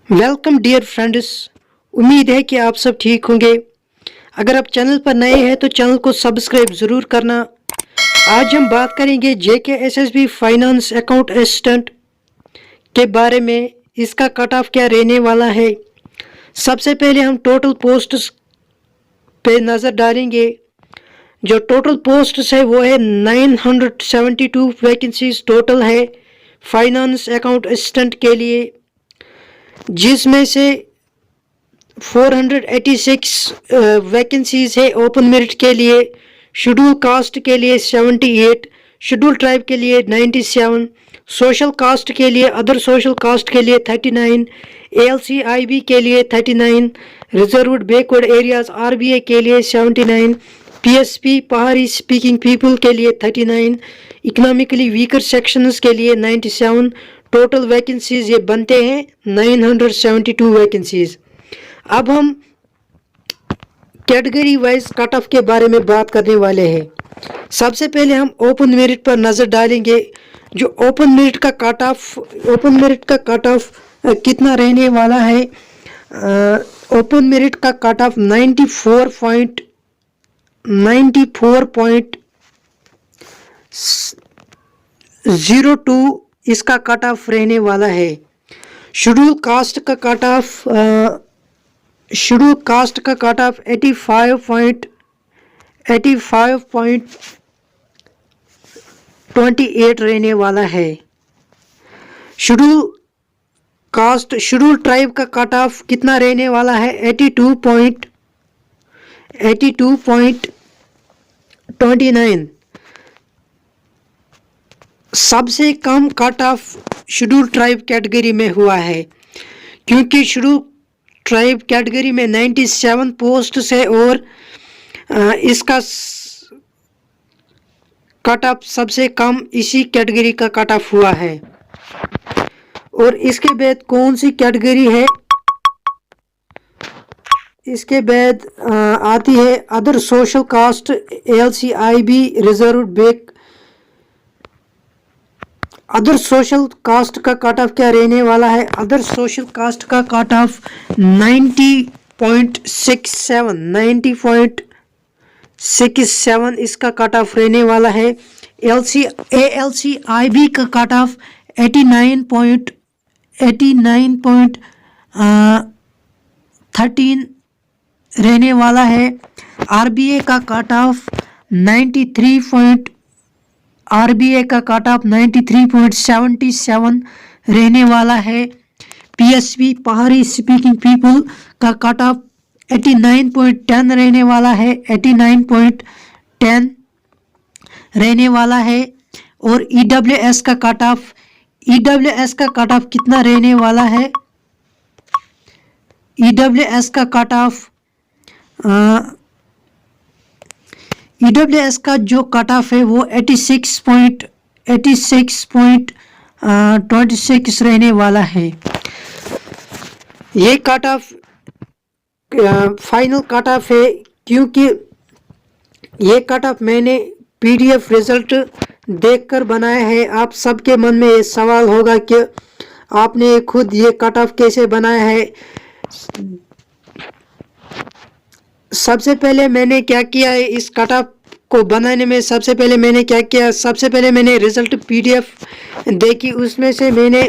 Welcome dear friends. उम्मीद है कि आप सब ठीक होंगे। अगर आप चैनल पर नए हैं तो चैनल को सब्सक्राइब ज़रूर करना। आज हम बात करेंगे JKSSB फाइनेंस अकाउंट असिस्टेंट के बारे में। इसका कट ऑफ क्या रहने वाला है। सबसे पहले हम टोटल पोस्ट्स पे नज़र डालेंगे। जो टोटल पोस्ट्स है वो है 972 वैकेंसीज टोटल है फाइनेंस अकाउंट असिस्टेंट के लिए, जिसमें से 486 वैकेंसीज है ओपन मेरिट के लिए, शेड्यूल कास्ट के लिए 78, शेड्यूल ट्राइब के लिए 97, सोशल कास्ट के लिए अदर सोशल कास्ट के लिए 39, ALCIB के लिए 39, रिजर्व्ड बैकवर्ड एरियाज RBA के लिए 79, PSP पहाड़ी स्पीकिंग पीपल के लिए 39, इकोनॉमिकली वीकर सेक्शंस के लिए 97। टोटल वैकेंसीज ये बनते हैं 972 वैकेंसीज। अब हम कैटेगरी वाइज कट ऑफ के बारे में बात करने वाले हैं। सबसे पहले हम ओपन मेरिट पर नज़र डालेंगे। जो ओपन मेरिट का कट ऑफ कितना रहने वाला है। ओपन मेरिट का कट ऑफ 94.02 इसका कट ऑफ रहने वाला है। शेड्यूल कास्ट का कट ऑफ 85.28 रहने वाला है। शेड्यूल ट्राइब का कट ऑफ कितना रहने वाला है। 82.29। सबसे कम cut off schedule tribe category में हुआ है, क्योंकि शेड्यूल ट्राइब कैटेगरी में 97 पोस्ट है और इसका कट ऑफ सबसे कम इसी कैटेगरी का कट ऑफ हुआ है। और इसके बाद कौन सी कैटेगरी है, इसके बाद आती है other social caste ALCIB reserved other social caste का कट ऑफ क्या रहने वाला है। अदर सोशल कास्ट का कट ऑफ 90.67 इसका कट ऑफ रहने वाला है। ALCIB का कट ऑफ 89.13 रहने वाला है। RBA का कट ऑफ 93.77 रहने वाला है। PSP पहाड़ी स्पीकिंग पीपल का कट ऑफ 89.10 रहने वाला है। 89.10 रहने वाला है। और EWS का कट ऑफ कितना रहने वाला है। EWS का कट ऑफ EWS का जो कट ऑफ है वो 86.26 रहने वाला है। ये cut off final cut off है, क्योंकि ये कट ऑफ मैंने PDF रिजल्ट देखकर बनाया है। आप सबके मन में ये सवाल होगा कि आपने खुद ये कट ऑफ कैसे बनाया है। सबसे पहले मैंने क्या किया है, इस कट ऑफ को बनाने में सबसे पहले मैंने क्या किया, सबसे पहले मैंने रिजल्ट PDF देखी। उसमें से मैंने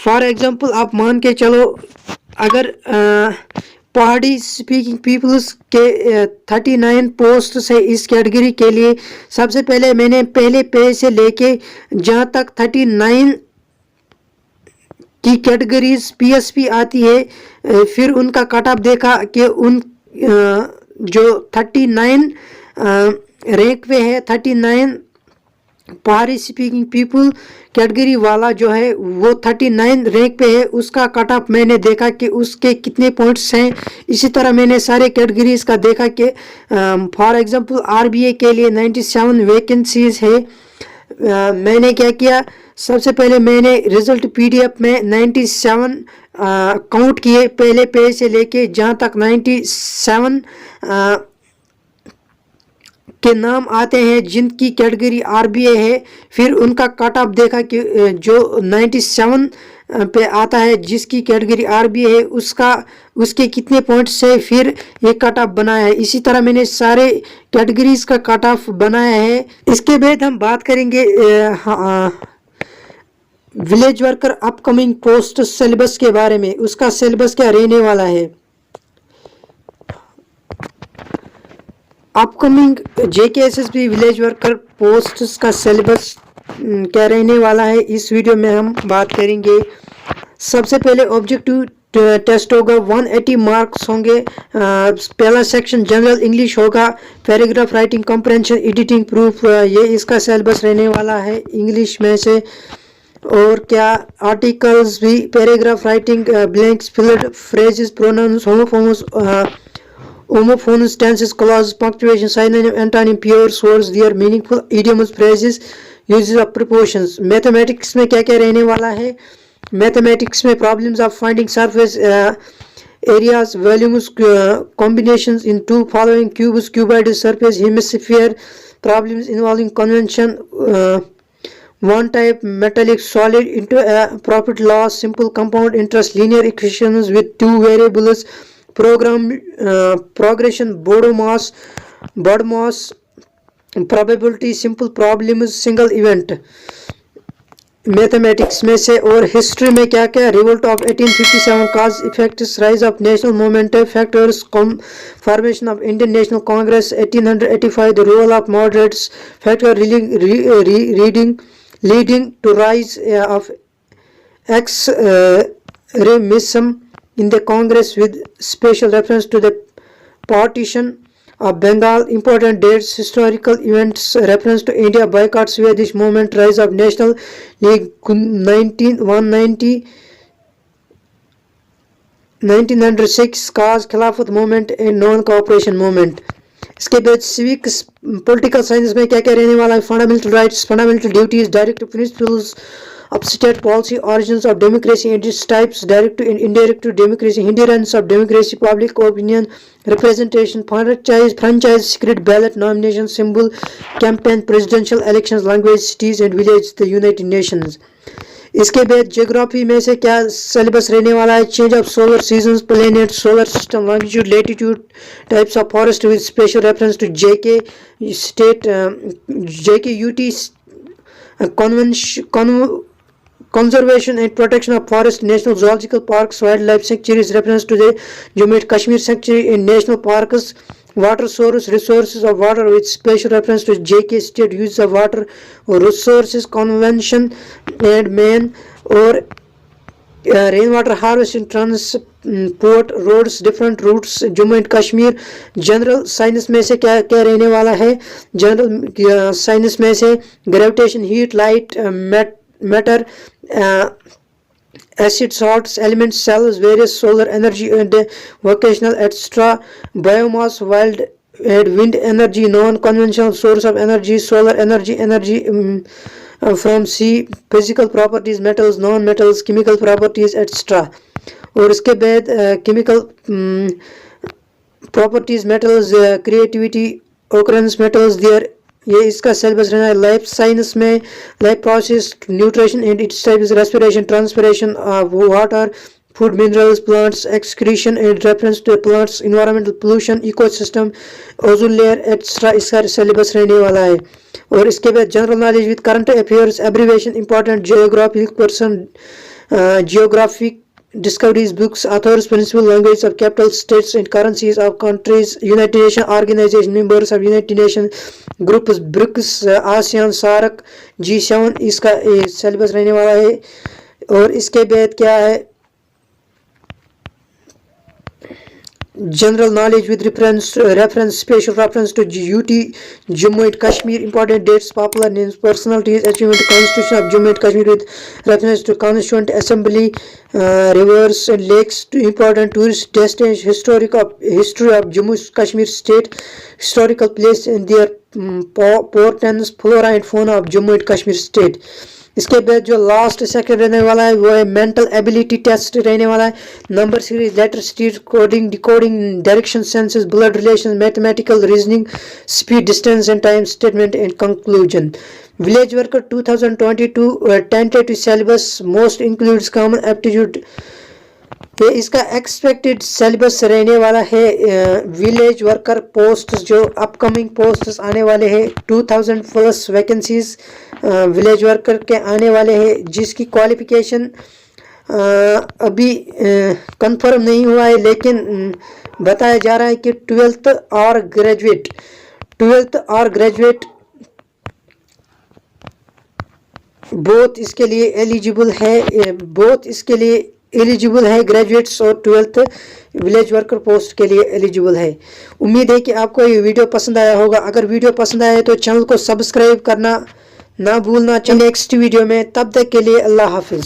फॉर एग्जांपल आप मान के चलो, अगर पहाड़ी स्पीकिंग पीपल्स के 39 पोस्ट है इस कैटेगरी के लिए। सबसे पहले मैंने पहले पेज से लेके जहाँ तक 39 की कैटेगरीज PSP आती है, फिर उनका कट ऑफ देखा कि उन जो 39 रैंक पे है, 39 पहाड़ी स्पीकिंग पीपल कैटेगरी वाला जो है वो 39 रैंक पे है, उसका कट ऑफ मैंने देखा कि उसके कितने पॉइंट्स हैं। इसी तरह मैंने सारे कैटेगरीज का देखा कि फॉर एग्जांपल RBA के लिए 97 वैकेंसीज है। मैंने क्या किया, सबसे पहले मैंने रिजल्ट PDF में 97 काउंट किए, पहले पेज से लेके जहाँ तक 97 के नाम आते हैं जिनकी कैटेगरी RBA है। फिर उनका कट ऑफ देखा कि जो 97 पे आता है, जिसकी कैटेगरी आरबी है उसके कितने पॉइंट्स है, फिर ये कट ऑफ बनाया है। इसी तरह मैंने सारे कैटेगरीज का कट ऑफ बनाया है। इसके बाद हम बात करेंगे village worker upcoming post syllabus के बारे में। उसका सिलेबस क्या रहने वाला है। Upcoming JKSSB village worker posts का सिलेबस क्या रहने वाला है, इस वीडियो में हम बात करेंगे। सबसे पहले ऑब्जेक्टिव टेस्ट होगा, 180 मार्क्स होंगे। पहला सेक्शन जनरल इंग्लिश होगा, paragraph writing, comprehension, editing, proof, ये इसका सिलेबस रहने वाला है इंग्लिश में से। और क्या आर्टिकल्स भी, paragraph writing, blanks, filled phrases, pronouns, homophones, tenses, clause, punctuation, synonym, antonym, pure words, their meaningful idioms, phrases, uses of prepositions. Mathematics में क्या क्या रहने वाला है। मैथमेटिक्स में problems of finding surface areas, volumes, combinations in two following cubes, cuboid, surface, hemisphere, problems involving convention, one type metallic solid into a profit loss, simple compound interest, linear equations with two variables, progression, BODMAS, probability, simple problems, single event। Mathematics में से। और history में क्या क्या, revolt of 1857, cause effects, rise of national movement, factors, formation of Indian National Congress 1885, the role of moderates, factor leading to rise of extremism in the Congress with special reference to the partition of Bengal, important dates, historical events, reference to India, boycott, Swedish movement, rise of National League 1906, cause खिलाफत movement and non-cooperation movement। इसके बाद civics political science में क्या क्या रहने वाला है। Fundamental rights, fundamental duties, directive principles of state policy, origins of democracy and its types, direct and indirect democracy, hindrance of democracy, public opinion, representation, franchise, secret ballot, nomination, symbol, campaign, presidential elections, language, cities and villages, the United Nations। इसके बाद geography में से क्या syllabus रहने वाला है। Change of solar seasons, planet, solar system, longitude, latitude, types of forest with special reference to JK state, JKUT conservation and protection of forest, national zoological parks, wildlife sanctuaries, reference to the Jammu and Kashmir sanctuary and national parks, water source, resources of water with special reference to JK state use of water resources convention and main, or rainwater harvesting, transport, roads, different routes, Jammu and Kashmir। General science में से क्या क्या रहने वाला है। General science में से gravitation, heat, light, matter, acid, salts, elements, cells, various solar energy and vocational etc, biomass, wild and wind energy, non-conventional source of energy, solar energy, from sea, physical properties, metals, non-metals, chemical properties etc। और इसके बाद chemical properties, metals, creativity, occurrence, metals, their, ये इसका syllabus रहना है। Life science में life process, nutrition and its types, respiration, transpiration of water, food, minerals, plants, excretion and reference to plants, environmental pollution, ecosystem, ozone layer extra, इसका syllabus रहने वाला है। और इसके बाद general knowledge with current affairs, abbreviation, important geographic person, geographic discoveries, books, authors, principal language of capital states and currencies of countries, United Nations organization, members of United Nations groups, BRICS, ASEAN, SAARC, G7, इसका syllabus रहने वाला है। और इसके बाद क्या है, general knowledge with reference special reference to UT Jammu and Kashmir, important dates, popular names, personalities, achievement, constitution of Jammu and Kashmir with reference to constituent assembly, rivers and lakes, to important tourist destination, history of Jammu and Kashmir state, historical place and their portents, flora and fauna of Jammu and Kashmir state। इसके बाद जो last section रहने वाला है वो है mental ability test रहने वाला है। Number series, letter series, coding, decoding, direction senses, blood relation, mathematical reasoning, speed, distance and time, statement and conclusion. Village worker 2022 tentative syllabus most includes common aptitude. ये इसका एक्सपेक्टेड सिलेबस रहने वाला है village worker post, जो upcoming posts आने वाले हैं 2000 plus vacancies village worker के आने वाले हैं, जिसकी क्वालिफिकेशन अभी कंफर्म नहीं हुआ है, लेकिन बताया जा रहा है कि 12th और ग्रेजुएट बोथ इसके लिए एलिजिबल है, ग्रेजुएट्स और 12th विलेज वर्कर पोस्ट के लिए एलिजिबल है। उम्मीद है कि आपको ये वीडियो पसंद आया होगा। अगर वीडियो पसंद आया तो चैनल को सब्सक्राइब करना ना भूलना। नेक्स्ट वीडियो में, तब तक के लिए अल्लाह हाफिज।